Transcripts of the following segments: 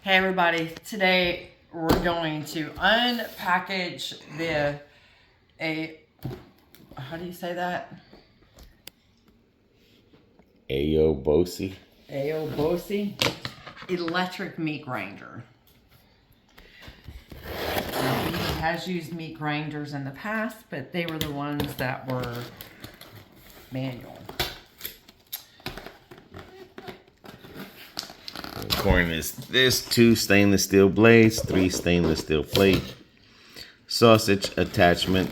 Hey everybody, today we're going to unpackage how do you say that? AOBOSI. AOBOSI electric meat grinder. Now, he has used meat grinders in the past, but they were the ones that were manual. According to this, 2 stainless steel blades, 3 stainless steel plate, sausage attachment,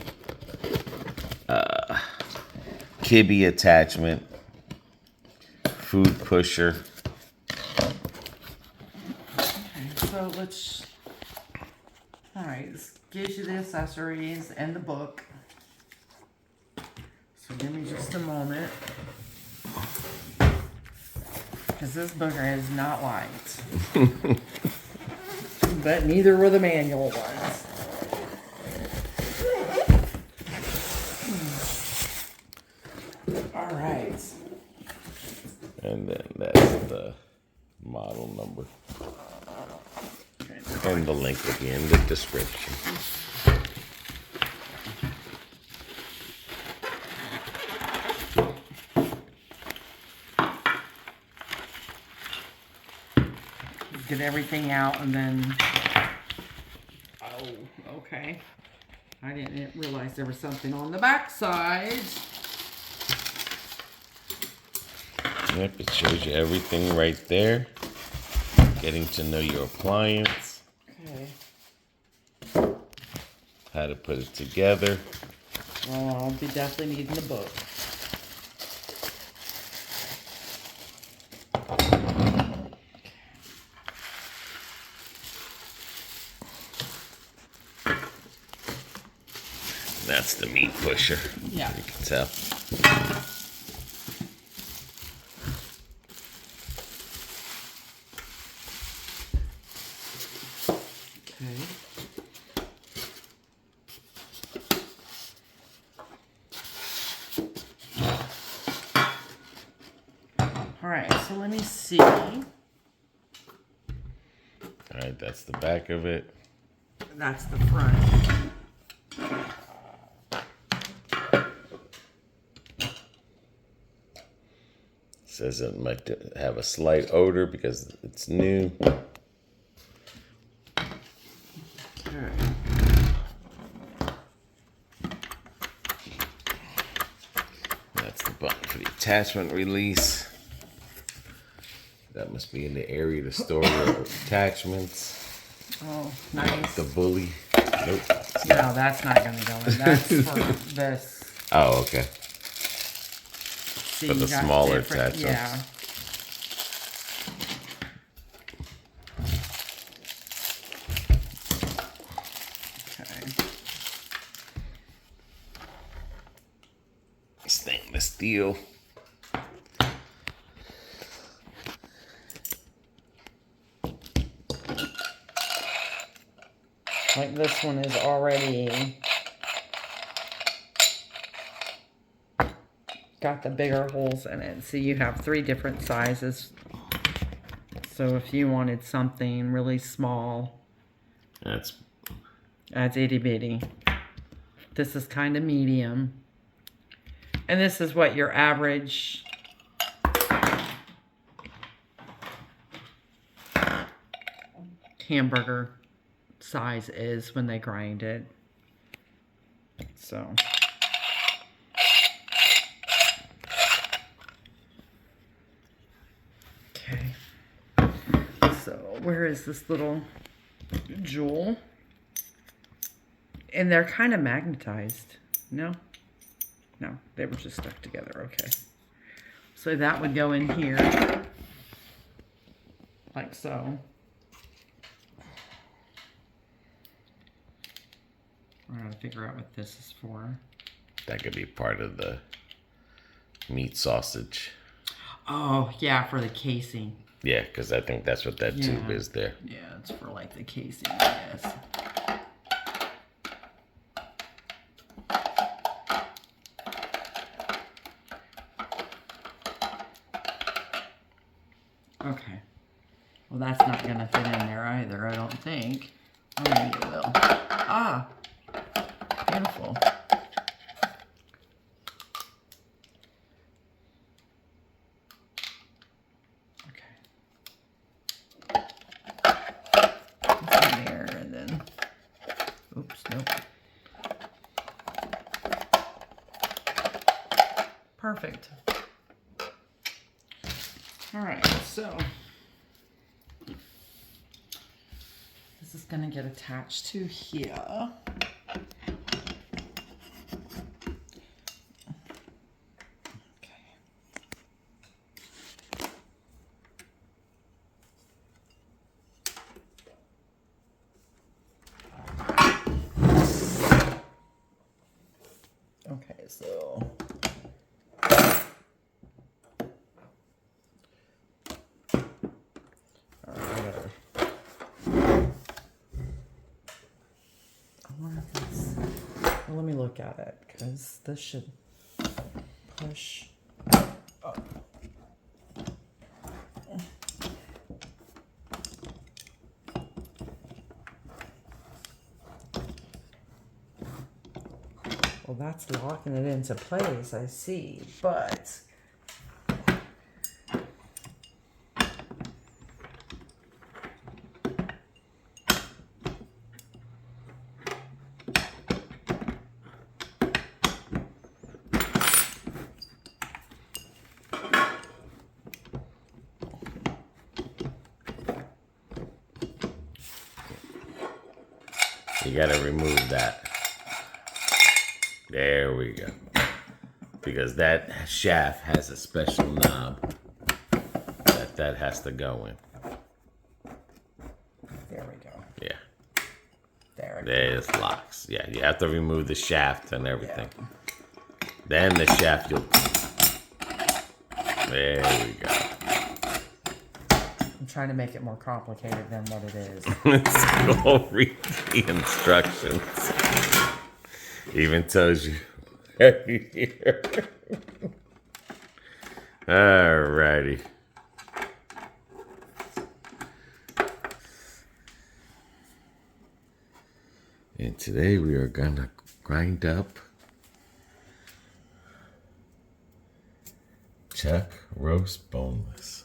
Kibbe attachment, food pusher. Okay, so alright, this gives you the accessories and the book. So give me just a moment. Because this booger is not light. But neither were the manual ones. Alright. And then that's the model number. And the link will be in the description. Get everything out and then... Oh, okay. I didn't realize there was something on the back side. Yep, it shows you everything right there. Getting to know your appliance. Okay. How to put it together. Well, I'll be definitely needing the book. That's the meat pusher. Yeah. You can tell. Okay. Alright, so let me see. Alright, that's the back of it. That's the front. Says it might have a slight odor because it's new. Alright. That's the button for the attachment release. That must be in the area to store your attachments. Oh, nice. The bully. Nope. No, that's not going to go in. That's for this. Oh, okay. See, For the you got smaller different- attachments. Yeah. Okay. Stainless steel. Like this one is already got the bigger holes in it. So you have 3 different sizes. So if you wanted something really small, That's itty bitty. This is kind of medium. And this is what your average hamburger size is when they grind it. So okay. So where is this little jewel? And they're kind of magnetized. No, they were just stuck together. Okay. So that would go in here like so. We're gonna figure out what this is for. that could be part of the meat sausage. Oh, yeah, for the casing. Yeah, because I think that's what that tube is there. Yeah, it's for like the casing, I guess. Okay. Well, that's not going to fit in there either, I don't think. Oh, maybe it will. Ah, beautiful. Okay. It's in there, and then, oops, nope. Perfect. All right, so this is going to get attached to here. Okay. Okay, so let me look at it, because this should push up. Well, that's locking it into place, I see, but You gotta remove that. There we go. Because that shaft has a special knob that has to go in. there we go. Yeah. There it There's locks. Yeah, you have to remove the shaft and everything. Yeah. Then the shaft you'll... There we go. I'm trying to make it more complicated than what it is. Let's go read the instructions. Even tells you right here. Alrighty. And today we are gonna grind up chuck roast boneless.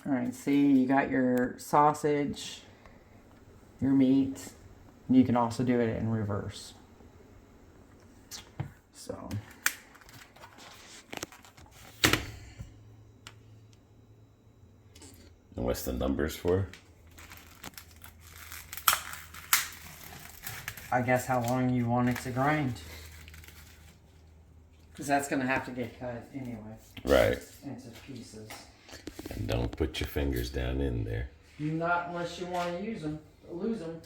All right, see, you got your sausage, your meat, and you can also do it in reverse. So. And what's the numbers for? I guess how long you want it to grind. Because that's going to have to get cut anyway. Right. Into pieces. And don't put your fingers down in there. Not unless you want to use them, lose them.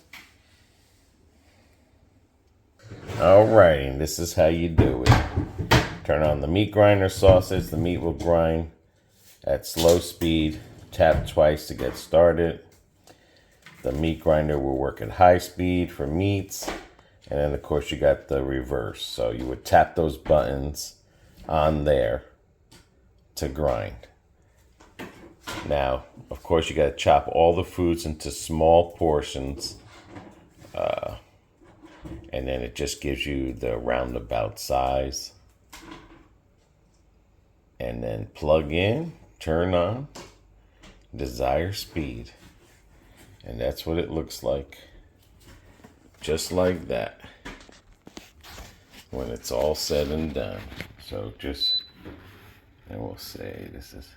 Alrighty, this is how you do it. Turn on the meat grinder sausage. The meat will grind at slow speed. Tap twice to get started. The meat grinder will work at high speed for meats. And then, of course, you got the reverse. So you would tap those buttons on there to grind. Now, of course, you got to chop all the foods into small portions. And then it just gives you the roundabout size. And then plug in, turn on, desired speed. And that's what it looks like. Just like that. When it's all said and done. So just, and we'll say this is...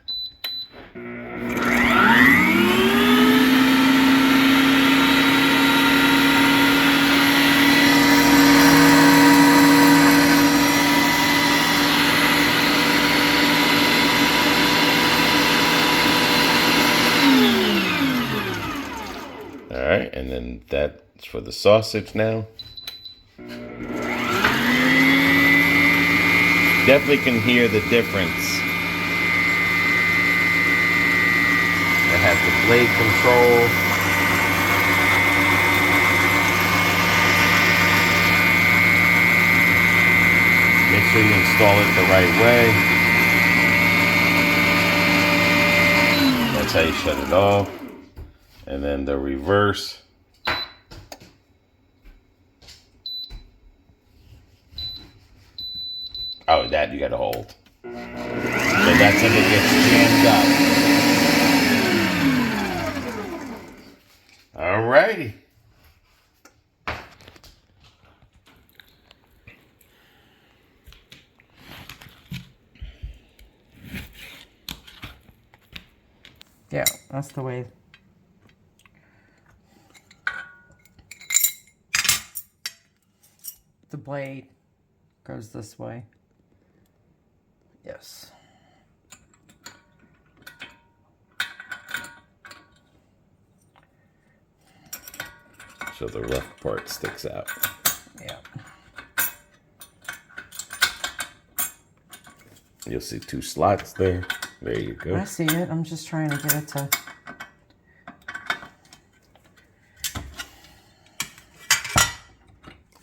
Alright, and then that's for the sausage now. Definitely can hear the difference. has the blade control. Make sure you install it the right way. That's how you shut it off. And then the reverse. Oh, that you gotta hold. So that's if it gets jammed up. Alrighty. Yeah, that's the way. The blade goes this way. Yes. So the rough part sticks out. Yeah. You'll see 2 slots there. There you go. I see it. I'm just trying to get it to...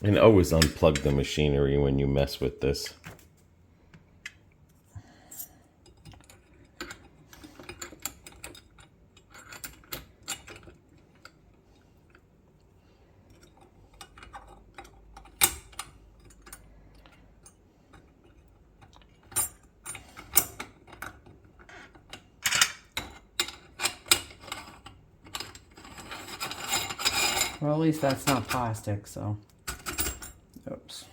And always unplug the machinery when you mess with this. Well, at least that's not plastic, so... Oops.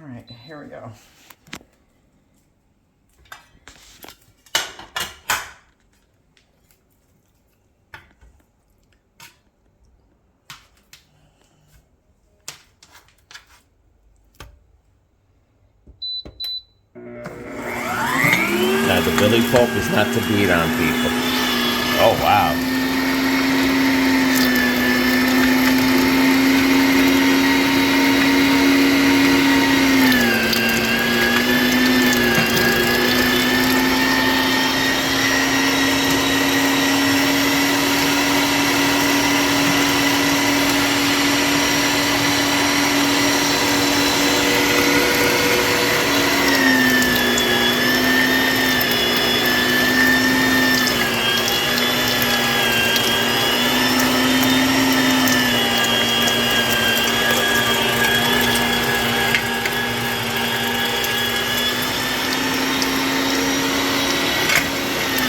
Alright, here we go. Now the billy pulp is not to beat on people. Oh wow.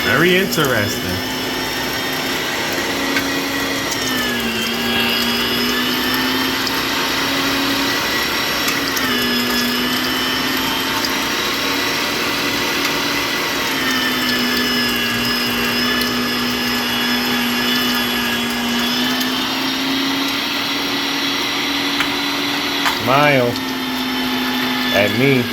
Very interesting. Smile at me.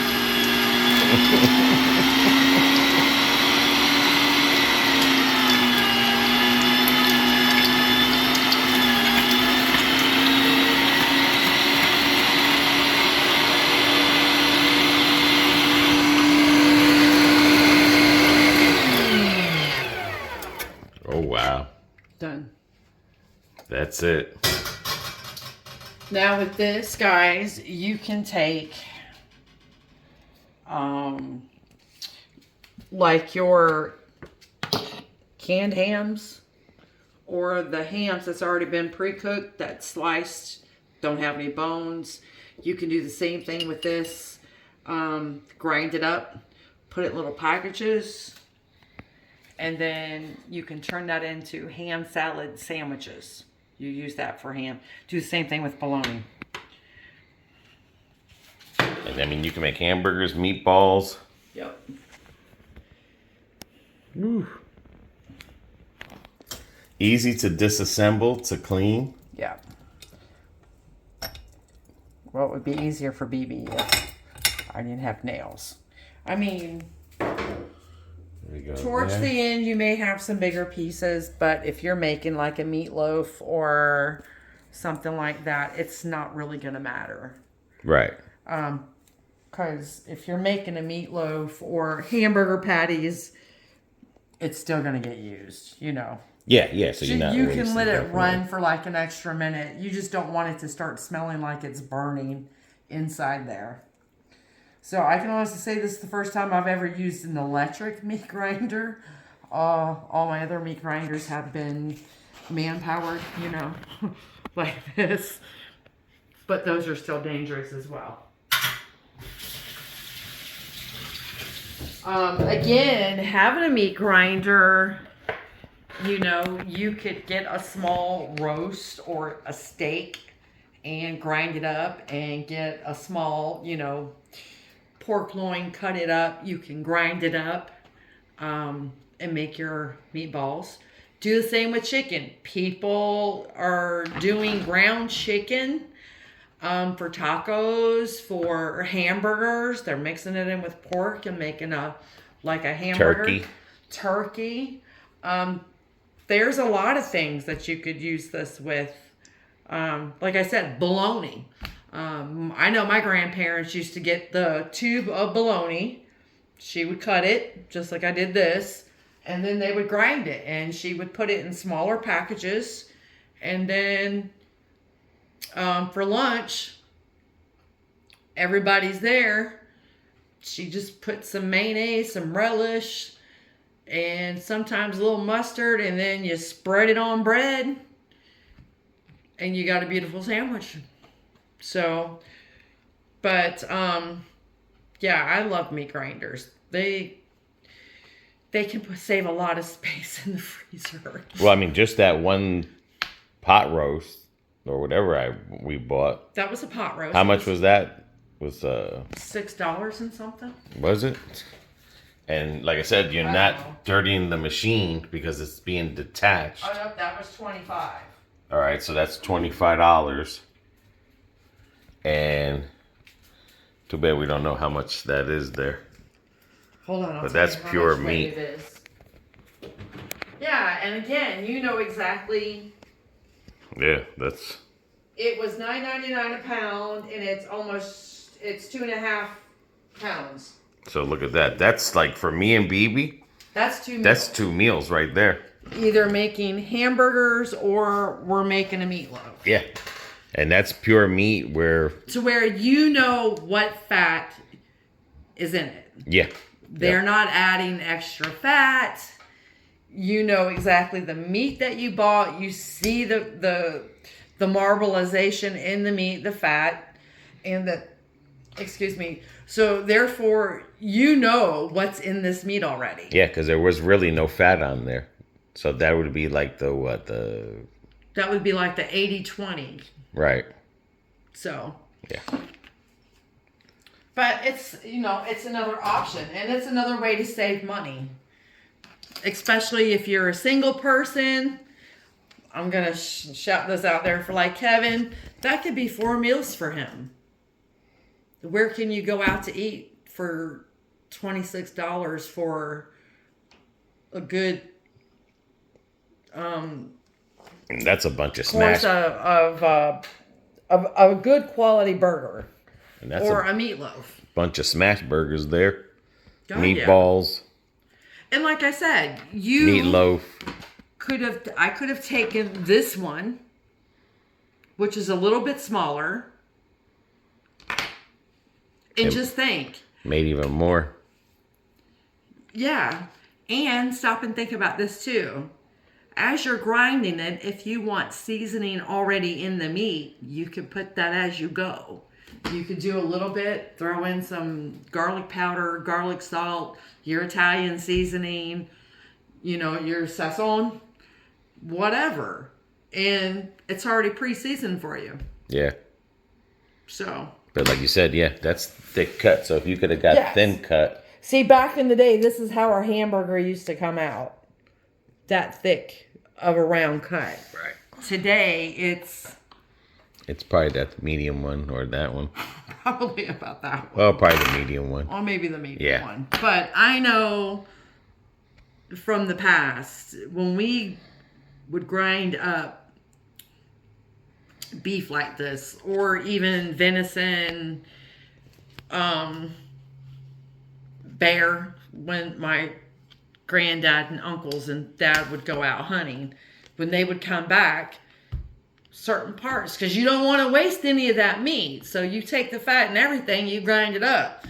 Oh wow. Done. That's it. Now with this, guys, you can take like your canned hams or the hams that's already been pre-cooked, that's sliced, don't have any bones. You can do the same thing with this. grind it up, put it in little packages, and then you can turn that into ham salad sandwiches. You use that for ham. Do the same thing with bologna. And, I mean, you can make hamburgers, meatballs. Yep. Woo. Easy to disassemble, to clean. Yeah. Well, it would be easier for BB if I didn't have nails. I mean, towards the end, you may have some bigger pieces, but if you're making like a meatloaf or something like that, it's not really going to matter. Right. Because if you're making a meatloaf or hamburger patties, it's still going to get used, you know. Yeah, yeah. So you're not you can let it run for like an extra minute. You just don't want it to start smelling like it's burning inside there. So I can honestly say this is the first time I've ever used an electric meat grinder. All my other meat grinders have been man-powered, you know, like this. But those are still dangerous as well. Again, having a meat grinder, you know, you could get a small roast or a steak and grind it up and get a small, you know, pork loin, cut it up. You can grind it up and make your meatballs. Do the same with chicken. People are doing ground chicken for tacos, for hamburgers. They're mixing it in with pork and making a hamburger. Turkey. There's a lot of things that you could use this with. Like I said, bologna. I know my grandparents used to get the tube of bologna. She would cut it, just like I did this, and then they would grind it, and she would put it in smaller packages, and then for lunch, everybody's there. She just put some mayonnaise, some relish, and sometimes a little mustard, and then you spread it on bread, and you got a beautiful sandwich. So, but, yeah, I love meat grinders. They can save a lot of space in the freezer. Well, I mean, just that one pot roast or whatever we bought. That was a pot roast. How much was that? Was $6 and something. Was it? And like I said, you're not dirtying the machine because it's being detached. Oh no, that was $25. All right, so that's $25. And too bad we don't know how much that is there. Hold on, but that's pure meat. It is. Yeah, and again, you know exactly. Yeah, that's. It was $9.99 a pound, and it's 2.5 pounds. So look at that. That's like for me and BB. That's 2 meals. That's 2 meals right there. Either making hamburgers or we're making a meatloaf. Yeah. And that's pure meat where you know what fat is in it. Yeah. They're not adding extra fat. You know exactly the meat that you bought. You see the marbleization in the meat, the fat, and so therefore you know what's in this meat already. Yeah, because there was really no fat on there. So that would be like that would be like the 80-20. Right. So. Yeah. But it's another option, and it's another way to save money. Especially if you're a single person. I'm going to shout this out there for like Kevin. That could be 4 meals for him. Where can you go out to eat for $26 for a good that's a bunch of smash of a good quality burger. And that's or a meatloaf. Bunch of smash burgers there. God, meatballs. Yeah. And like I said, meatloaf. I could have taken this one, which is a little bit smaller, and just think. Made even more. Yeah. And stop and think about this too. As you're grinding it, if you want seasoning already in the meat, you can put that as you go. You could do a little bit, throw in some garlic powder, garlic salt, your Italian seasoning, you know, your sazon, whatever. And it's already pre-seasoned for you. Yeah. So. But like you said, yeah, that's thick cut. So if you could have got thin cut. See, back in the day, this is how our hamburger used to come out. That thick of a round cut. Right. Today, it's probably that medium one or that one. probably about that one. Well, probably the medium one. Or maybe the medium one. But I know from the past, when we would grind up beef like this, or even venison, bear, when my granddad and uncles and dad would go out hunting, when they would come back, certain parts, because you don't want to waste any of that meat, so you take the fat and everything, you grind it up.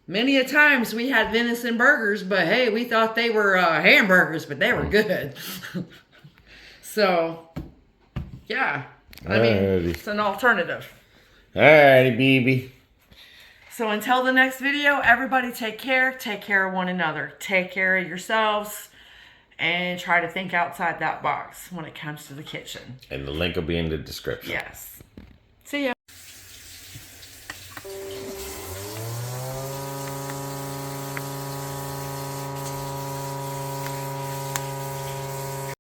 Many a times we had venison burgers, but hey, we thought they were hamburgers, but they were good. So yeah, I mean, it's an alternative. Alrighty, baby. So until the next video, everybody take care of one another, take care of yourselves, and try to think outside that box when it comes to the kitchen. And the link will be in the description. Yes.